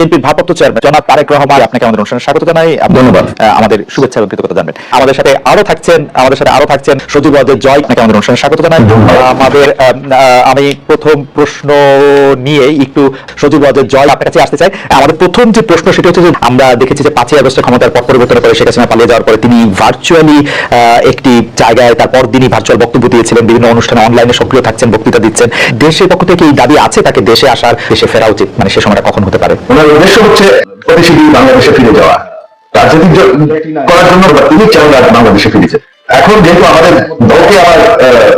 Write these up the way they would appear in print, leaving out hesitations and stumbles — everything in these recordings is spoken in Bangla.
বিএনপির ভারপ্রাপ্ত চেয়ারম্যান জনাব তারেক রহমান, আপনাকে আমাদের অনুষ্ঠানে স্বাগত জানাই। ধন্যবাদ। আমাদের শুভেচ্ছা এবং কৃতজ্ঞতা জানবেন। আমাদের সাথে আরো থাকছেন সজীব ওয়াজেদ জয়, আপনাকে আমাদের অনুষ্ঠানে স্বাগত জানাই। আমি প্রথম প্রশ্ন নিয়ে একটু সজীব ওয়াজেদ জয় আপনার কাছে আসতে চাই। আমাদের প্রথম যে প্রশ্ন সেটা হচ্ছে যে আমরা দেখেছি যে 5ই আগস্টের ক্ষমতার পট পরিবর্তন করে শেখ হাসিনা পালিয়ে যাওয়ার পরে তিনি ভার্চুয়ালি একটি জায়গায় তারপর তিনি ভার্চুয়াল বক্তব্য দিয়েছিলেন, বিভিন্ন অনুষ্ঠানে অনলাইনে সক্রিয় থাকছেন, বক্তৃতা দিচ্ছেন। দেশের পক্ষ থেকে এই দাবি আছে তাকে দেশে আসার, দেশে ফেরা উচিত, মানে সে সময়টা কখন হতে পারে? ওনার উদ্দেশ্য হচ্ছে প্রতিশীল বাংলাদেশে ফিরে যাওয়া, রাজনীতি করার জন্য তিনি চান বাংলাদেশে ফিরেছে। এখন যেহেতু আমাদের দলকে আবার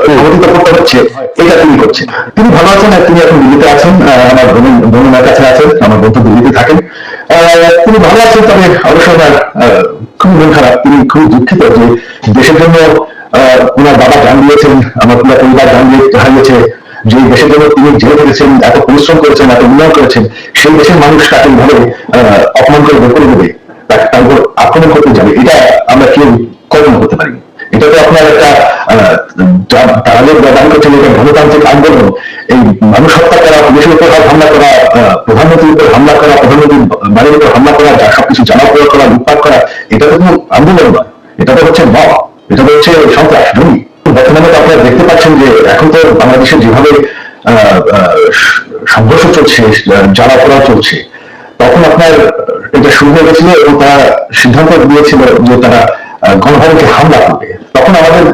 সমর্থিত করতে হচ্ছে, এটা তিনি করছেন। তিনি ভালো আছেন, তিনি এখন দিল্লিতে আছেন, আমার বোনের কাছে আছেন, আমার বন্ধু দিল্লিতে থাকেন। তিনি ভালো আছেন, তবে অবশ্য ওনার খুব মন খারাপ, তিনি খুব দুঃখিত যে দেশের জন্য ওনার বাবা গান দিয়েছেন, আমার পুরো পরিবার গান দিয়ে হারিয়েছে। যে দেশের জন্য তিনি জেলে করেছেন, এত পরিশ্রম করেছেন, এত উন্নয়ন করেছেন, সেই দেশের মানুষ তাকে ভাবে অপমান করে বের করে দেবে, তার উপর আক্রমণ করতে যাবে, এটা আমরা কেউ কল্পনা করতে পারি। এটা তো আপনার একটা তারা যে দাবি করছেন এটা গণতান্ত্রিক আন্দোলন, এই মানুষ হত্যা করা, পুলিশের উপর হামলা করা, প্রধানমন্ত্রীর উপর হামলা করা, প্রধানমন্ত্রীর বাড়ির উপর হামলা করা, যা সবকিছু জামা প্রয়োগ করা, লুটপাট করা, এটা তো কোনো আন্দোলন নয়, এটা তো হচ্ছে মব, এটা তো হচ্ছে সন্ত্রাস জমি। বর্তমানে তো আপনারা দেখতে পাচ্ছেন যে এখন তো বাংলাদেশে যেভাবে সংঘর্ষ চলছে, জ্বালা পোড়া চলছে, তখন আপনার এটা শুরু হয়ে গেছিল এবং তারা সিদ্ধান্ত দিয়েছিল যে তারা গণভবনকে হামলা করবে। তখন আমাদের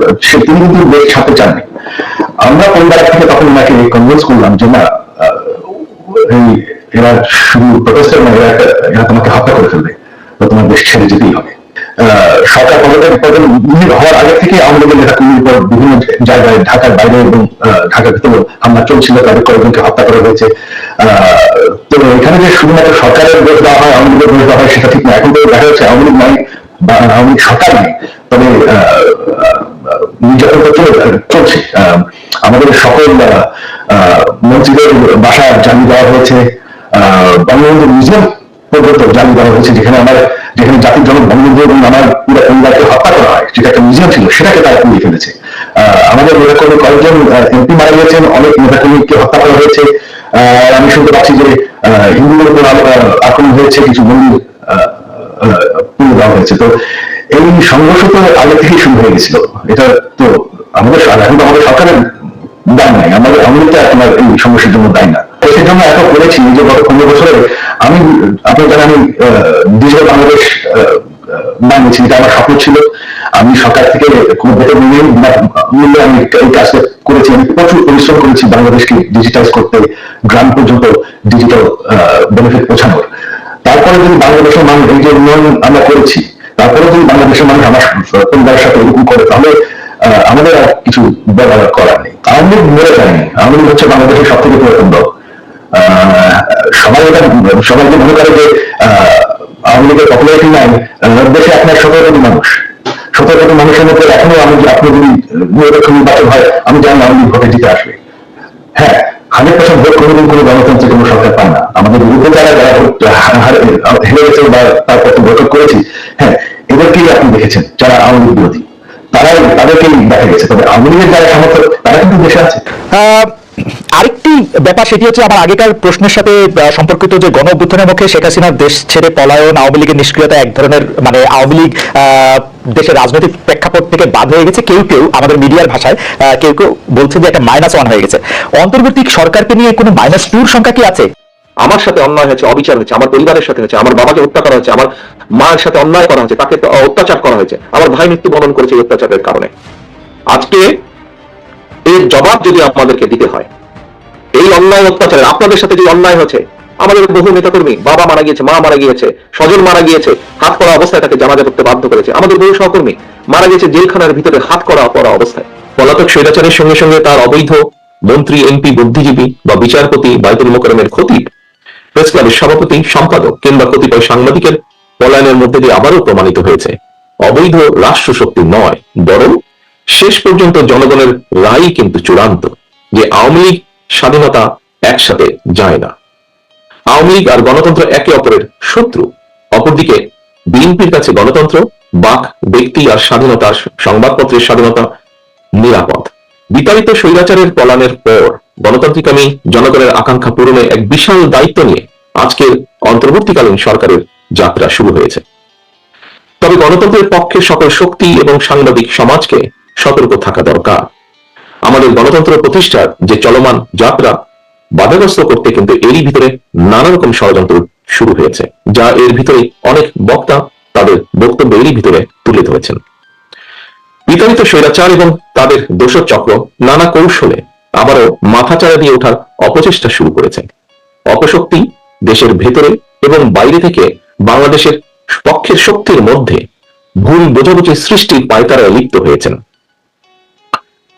তিনি কিন্তু দেশ ছাড়তে চাননি। আমরা পরিবার থেকে তখন ওনাকে কনভিন্স করলাম যে না, এরা শুধু প্রটেস্টের নয়, এরা তোমাকে হত্যা করে ফেলবে, তো তোমার দেশ ছেড়ে যেতেই হবে। সরকার পদত্যাগ হওয়ার আগে থেকে আওয়ামী লীগের নেতাকর্মীর উপর বিভিন্ন জায়গায় ঢাকার বাইরে এবং ঢাকার ভিতরে হামলা চলছিল, তাদের কয়েকজনকে হত্যা করা হয়েছে। তো এখানে যে শুধুমাত্র সরকারের দোষ দেওয়া হয়, আওয়ামী লীগের দোষ দেওয়া হয়, সেটা ঠিক না। এখন তো দেখা যাচ্ছে আওয়ামী লীগ নাই বা আওয়ামী লীগ সরকার নেই, তবে নির্যাতন তো চলছে। আমাদের সকল মন্ত্রীদের বাসা জ্বালিয়ে দেওয়া হয়েছে, বঙ্গবন্ধু মিউজিয়াম পর্যন্ত জ্বালিয়ে দেওয়া হয়েছে, যেখানে জাতির জনক বঙ্গবন্ধু এবং আমার পুরো পরিবারকে হত্যা করা হয়, যেটা একটা মিউজিয়াম ছিল, সেটাকে তারা পুড়িয়ে ফেলেছে। আমাদের নেতাকর্মী কয়েকজন এমপি মারা গিয়েছেন, অনেক নেতাকর্মীকে হত্যা করা হয়েছে। আমি শুনতে পাচ্ছি যে হিন্দুদের উপর আক্রমণ হয়েছে, কিছু মন্দির পুড়িয়ে দেওয়া হয়েছে। তো এই সংঘর্ষ তো আগে থেকেই শুরু হয়ে গেছিল। এটা তো এখন তো আমাদের সরকারের দায় নাই, আমাদের আমেরিকা আপনার এই সমস্যার জন্য দায় না। দেশের জন্য এত করেছি যে গত 15 বছরে আমি আপনার জানেন আমি ডিজিটাল বাংলাদেশ বানিয়েছি, এটা আমার স্বপ্ন ছিল। আমি সরকার থেকে কোনো বেতন নিয়ে মূল্যে আমি এই কাজটা করেছি। আমি প্রচুর পরিশ্রম করেছি বাংলাদেশকে ডিজিটাইজ করতে, গ্রাম পর্যন্ত ডিজিটাল বেনিফিট পৌঁছানোর। তারপরে যদি বাংলাদেশের মানুষ এই যে উন্নয়ন আমরা করেছি, তারপরে যদি বাংলাদেশের মানুষ আমার পরিবারের সাথে এরকম করে, তাহলে আমাদের আর কিছু ব্যবহার করার নেই। আওয়ামী লীগ মরে যায়নি, আওয়ামী লীগ হচ্ছে বাংলাদেশের সব থেকে পুরাতন দল। সবাইকে মনে করে যে আওয়ামী লীগের পপুলারিটি নাই, দেশে আপনার 17 কোটি মানুষ, 17 কোটি মানুষের মধ্যে এখনো আপনি যদি নিরপেক্ষ নির্বাচন হয়, আমি জানি আওয়ামী লীগ ভোটে জিতে আসবে। হ্যাঁ, 100% ভোট কোনোদিন কোনো গণতান্ত্রিক কোনো সরকার পায় না। আমাদের বিরুদ্ধে যারা হেরে গেছে বা তার পক্ষে বৈঠক করেছি, হ্যাঁ, এদেরকেই আপনি দেখেছেন যারা আওয়ামী লীগ বিরোধী, তাদেরকেই দেখা গেছে। তবে আওয়ামী লীগের যারা সমর্থক, তারা কিন্তু দেশে আছে। আরেকটি ব্যাপার সেটি হচ্ছে আমার আগেকার প্রশ্নের সাথে সম্পর্কিত, যে গণ অভ্যুত্থানের মুখে শেখ হাসিনার দেশ ছেড়ে পলায়ন, আওয়ামী লীগের নিষ্ক্রিয়তা এক ধরনের, মানে আওয়ামী লীগ দেশের রাজনৈতিক প্রেক্ষাপট থেকে বাদ হয়ে গেছে। কেউ কেউ আমাদের মিডিয়ার ভাষায় কেউ বলছে যে একটা -1 হয়ে গেছে। অন্তর্বর্তী সরকারকে নিয়ে কোনো -2 সংখ্যা কি আছে? আমার সাথে অন্যায় হয়েছে, অবিচার হয়েছে, আমার পরিবারের সাথে হয়েছে, আমার বাবাকে হত্যা করা হয়েছে, আমার মায়ের সাথে অন্যায় করা হয়েছে, তাকে অত্যাচার করা হয়েছে, আমার ভাই মৃত্যুবরণ করেছে এই অত্যাচারের কারণে। আজকে এর জবাব যদি আমাদেরকে দিতে হয়, এই অন্যায় অত্যাচারের, আপনাদের সাথে যে অন্যায় হয়েছে, আমাদের বহু নেতাকর্মী, বাবা মারা গিয়েছে, মা মারা গিয়েছে, স্বজন মারা গিয়েছে, হাত করা অবস্থায় তাকে জানাজা করতে বাধ্য করেছে, আমাদের বহু সহকর্মী মারা গেছে জেলখানার ভিতরে হাত করা অবস্থায়। পলাতক স্বৈরাচারের সঙ্গে সঙ্গে তার অবৈধ মন্ত্রী, এমপি, বুদ্ধিজীবী বা বিচারপতি, বাইতুল মোকাররমের খতিব, প্রেস ক্লাবের সভাপতি, সম্পাদক কিংবা কতিপয় সাংবাদিকের পলায়নের মধ্যে দিয়ে আবারও প্রমাণিত হয়েছে অবৈধ রাষ্ট্র শক্তি নয়, বরং শেষ পর্যন্ত জনগণের রায় কিন্তু চূড়ান্ত, যে আওয়ামী লীগ স্বাধীনতা একসাথে যায় না। আওয়ামী লীগ আর গণতন্ত্র একে অপরের শত্রু। অপরদিকে বিএনপির কাছে গণতন্ত্র, বাক, ব্যক্তি আর স্বাধীনতা, সংবাদপত্রের স্বাধীনতা নিরাপদ। বিতাড়িত স্বৈরাচারের পলায়নের পর গণতান্ত্রিক আমি জনগণের আকাঙ্ক্ষা পূরণে এক বিশাল দায়িত্ব নিয়ে আজকের অন্তর্বর্তীকালীন সরকারের যাত্রা শুরু হয়েছে। তবে গণতন্ত্রের পক্ষে সকল শক্তি এবং সাংবাদিক সমাজকে সতর্ক থাকা দরকার। আমাদের গণতন্ত্র প্রতিষ্ঠার যে চলমান যাত্রা বাধাগ্রস্ত করতে কিন্তু এরই ভিতরে নানা রকম ষড়যন্ত্র শুরু হয়েছে, যা এর ভিতরে অনেক বক্তা তাদের বক্তব্য এরই ভিতরে তুলে ধরেছেন। বিতাড়িত স্বৈরাচার এবং তাদের দোসর চক্র নানা কৌশলে আবারও মাথাচাড়া দিয়ে ওঠার অপচেষ্টা শুরু করেছে। অপশক্তি দেশের ভেতরে এবং বাইরে থেকে বাংলাদেশের পক্ষের শক্তির মধ্যে ভুল বোঝাবুঝি সৃষ্টির পায়তারায় লিপ্ত হয়েছেন।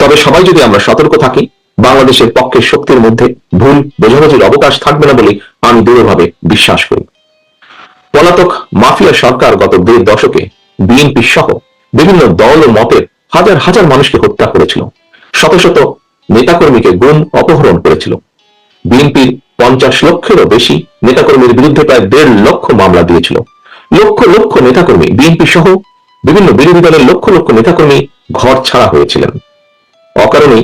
তবে সবাই যদি আমরা সতর্ক থাকি, বাংলাদেশের পক্ষের শক্তির মধ্যে ভুল বোঝাবুঝির অবকাশ থাকবে না বলে আমি দৃঢ়ভাবে বিশ্বাস করি। পলাতক মাফিয়া সরকার গত 1.5 দশকে বিএনপি সহ বিভিন্ন দল ও মতের হাজার হাজার মানুষকে হত্যা করেছিল, শত শত নেতাকর্মীকে গুম অপহরণ করেছিল। বিএনপির 50 লক্ষেরও বেশি নেতাকর্মীর বিরুদ্ধে প্রায় 1.5 লক্ষ মামলা দিয়েছিল। লক্ষ লক্ষ নেতাকর্মী, বিএনপি সহ বিভিন্ন বিরোধী দলের লক্ষ লক্ষ নেতাকর্মী ঘর ছাড়া হয়েছিলেন। অকারণে